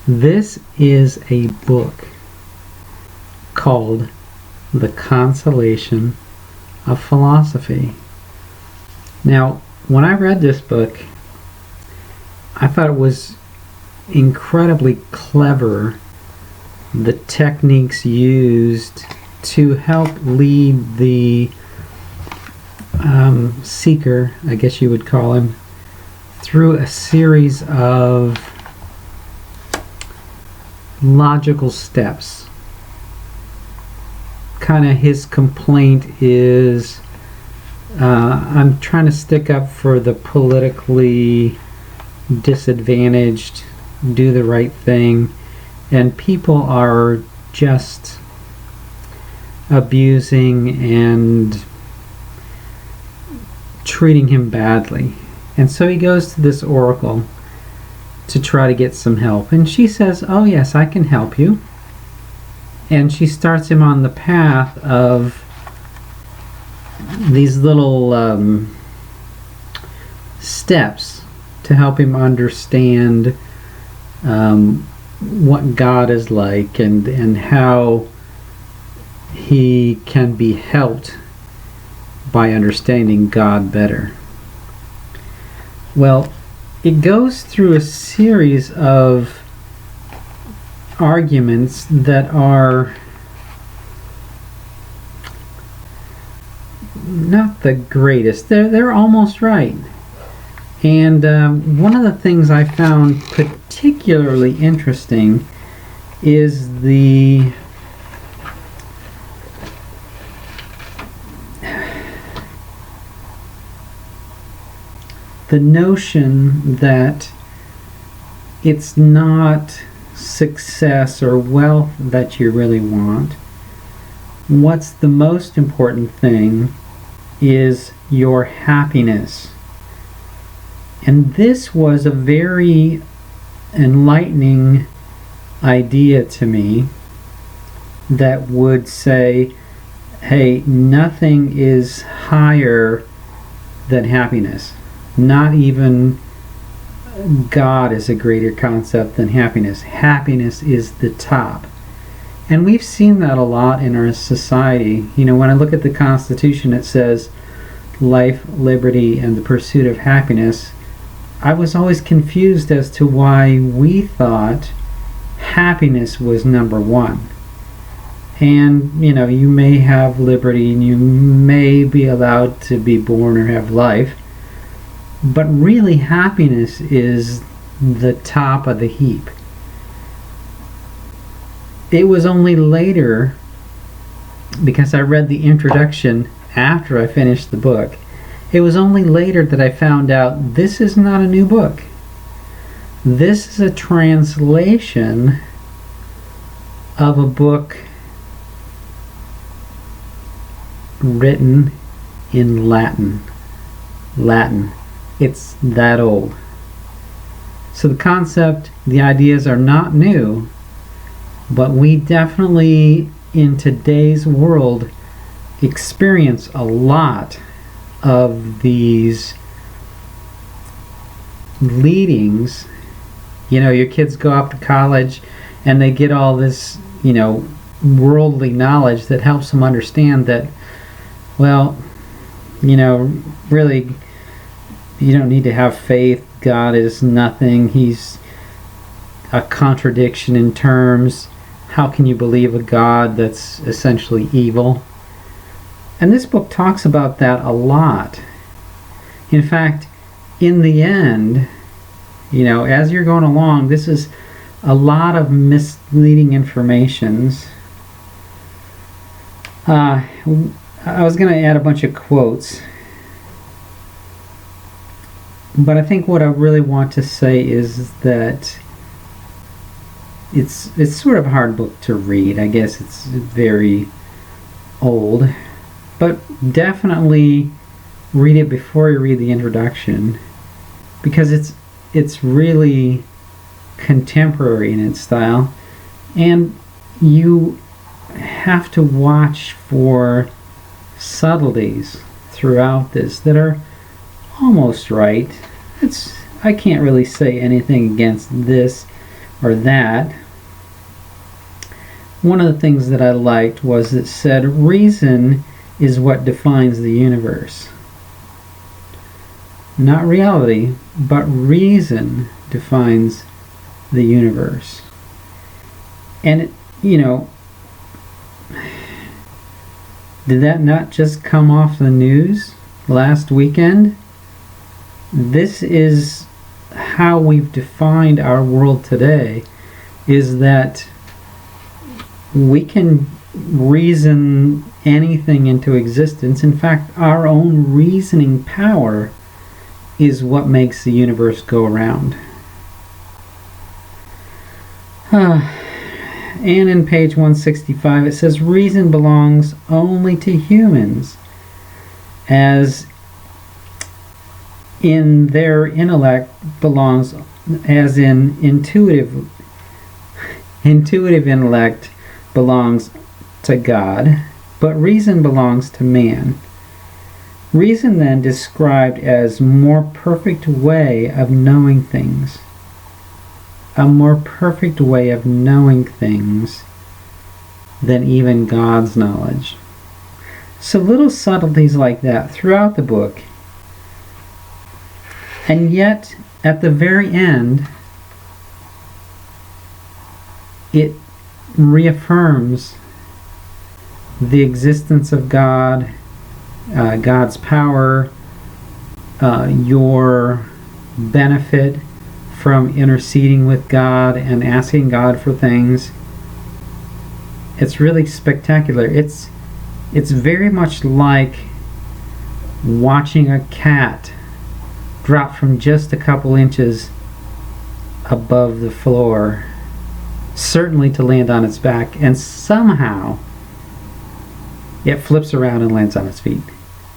This is a book called The Consolation of Philosophy. Now, when I read this book, I thought it was incredibly clever, the techniques used to help lead the seeker, I guess you would call him, through a series of logical steps. Kind of his complaint is, I'm trying to stick up for the politically disadvantaged, do the right thing, and people are just abusing and treating him badly. And so he goes to this oracle to try to get some help, and she says, oh yes, I can help you. And she starts him on the path of these little steps to help him understand what God is like, and how he can be helped by understanding God better. Well, it goes through a series of arguments that are not the greatest. They're almost right. And one of the things I found particularly interesting is the notion that it's not success or wealth that you really want. What's the most important thing is your happiness. And this was a very enlightening idea to me, that would say, hey, nothing is higher than happiness. Not even God is a greater concept than happiness. Happiness is the top. And we've seen that a lot in our society. You know, when I look at the Constitution, it says life, liberty, and the pursuit of happiness. I was always confused as to why we thought happiness was number one. And, you know, you may have liberty and you may be allowed to be born or have life, but really happiness is the top of the heap. It was only later, because I read the introduction after I finished the book, it was only later that I found out this is not a new book. This is a translation of a book written in Latin. It's that old. So the concept, the ideas are not new, but we definitely, in today's world, experience a lot of these leadings. You know, your kids go off to college and they get all this, you know, worldly knowledge that helps them understand that, well, you know, really, you don't need to have faith. God is nothing. He's a contradiction in terms. How can you believe a God that's essentially evil? And this book talks about that a lot. In fact, in the end, you know, as you're going along, this is a lot of misleading informations. I was going to add a bunch of quotes, but I think what I really want to say is that it's sort of a hard book to read. I guess it's very old, but definitely read it before you read the introduction, because it's really contemporary in its style, and you have to watch for subtleties throughout this that are almost right. I can't really say anything against this or that, one of the things that I liked was it said reason is what defines the universe. Not reality, but reason defines the universe. And, did that not just come off the news last weekend? This is how we've defined our world today, is that we can reason anything into existence. In fact, our own reasoning power is what makes the universe go around. And in page 165 it says reason belongs only to humans, as in their intellect belongs, as in intuitive intellect belongs to God, but reason belongs to man. Reason then described as more perfect way of knowing things. A more perfect way of knowing things than even God's knowledge. So little subtleties like that throughout the book. And yet, at the very end, it reaffirms the existence of God, God's power, your benefit from interceding with God and asking God for things. It's really spectacular. It's very much like watching a cat drop from just a couple inches above the floor, certainly to land on its back, and somehow it flips around and lands on its feet.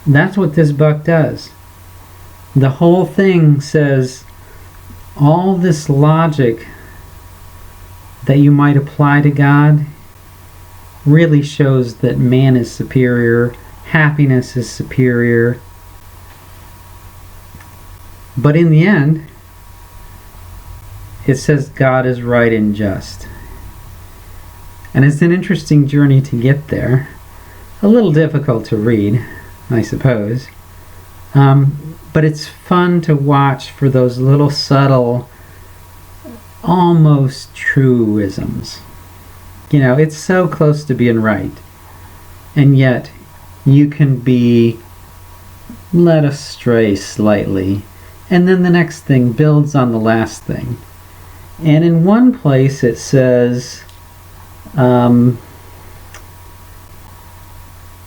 That's what this book does. The whole thing says all this logic that you might apply to God really shows that man is superior, happiness is superior. But in the end, it says God is right and just. And it's an interesting journey to get there. A little difficult to read, I suppose. But it's fun to watch for those little subtle, almost truisms. It's so close to being right. And yet, you can be led astray slightly. And then the next thing builds on the last thing. And in one place it says,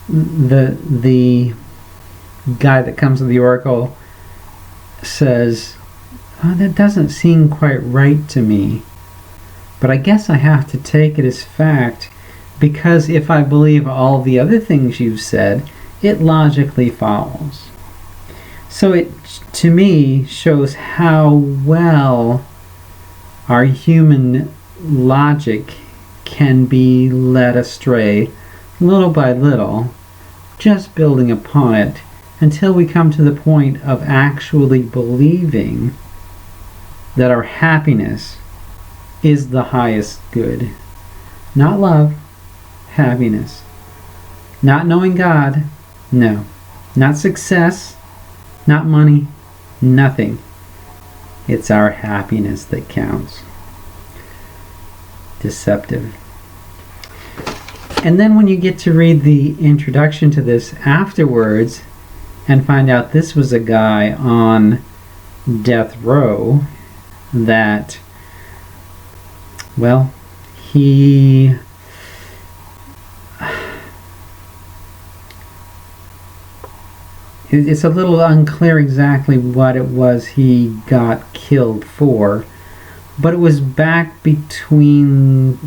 the guy that comes to the oracle says, that doesn't seem quite right to me, but I guess I have to take it as fact, because if I believe all the other things you've said, it logically follows. So it, to me, shows how well our human logic can be led astray little by little, just building upon it until we come to the point of actually believing that our happiness is the highest good. Not love, happiness. Not knowing God, no. Not success, not money, nothing. It's our happiness that counts. Deceptive. And then when you get to read the introduction to this afterwards and find out this was a guy on death row that, well, it's a little unclear exactly what it was he got killed for, but it was back between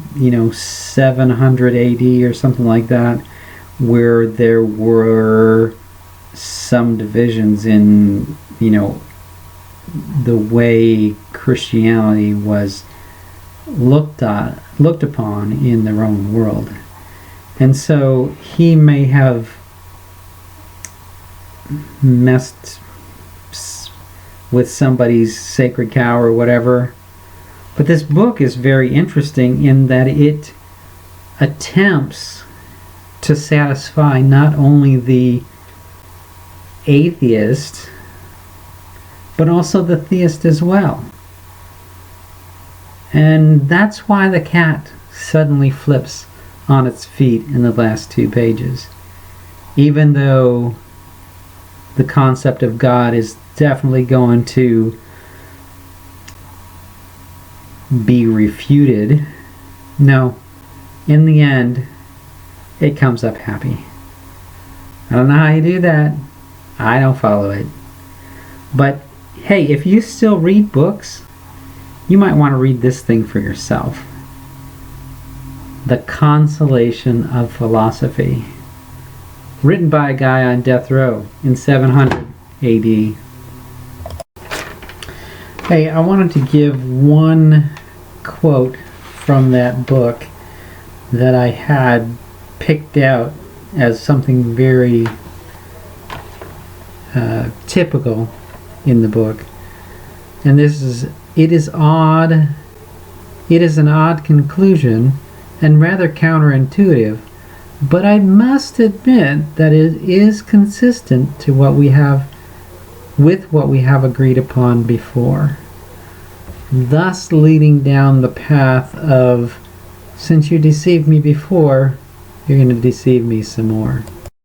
700 AD or something like that, where there were some divisions in the way Christianity was looked upon in the Roman world. And so he may have messed with somebody's sacred cow or whatever, But this book is very interesting in that it attempts to satisfy not only the atheist, but also the theist as well. And that's why the cat suddenly flips on its feet in the last 2 pages. Even though the concept of God is definitely going to be refuted, no, in the end, it comes up happy. I don't know how you do that. I don't follow it. But hey, if you still read books, you might want to read this thing for yourself. The Consolation of Philosophy. Written by a guy on death row in 700 AD. Hey, I wanted to give one quote from that book that I had picked out as something very typical in the book. And this is, it is an odd conclusion and rather counterintuitive, but I must admit that it is consistent to what we have agreed upon before, thus leading down the path of, since you deceived me before, you're going to deceive me some more.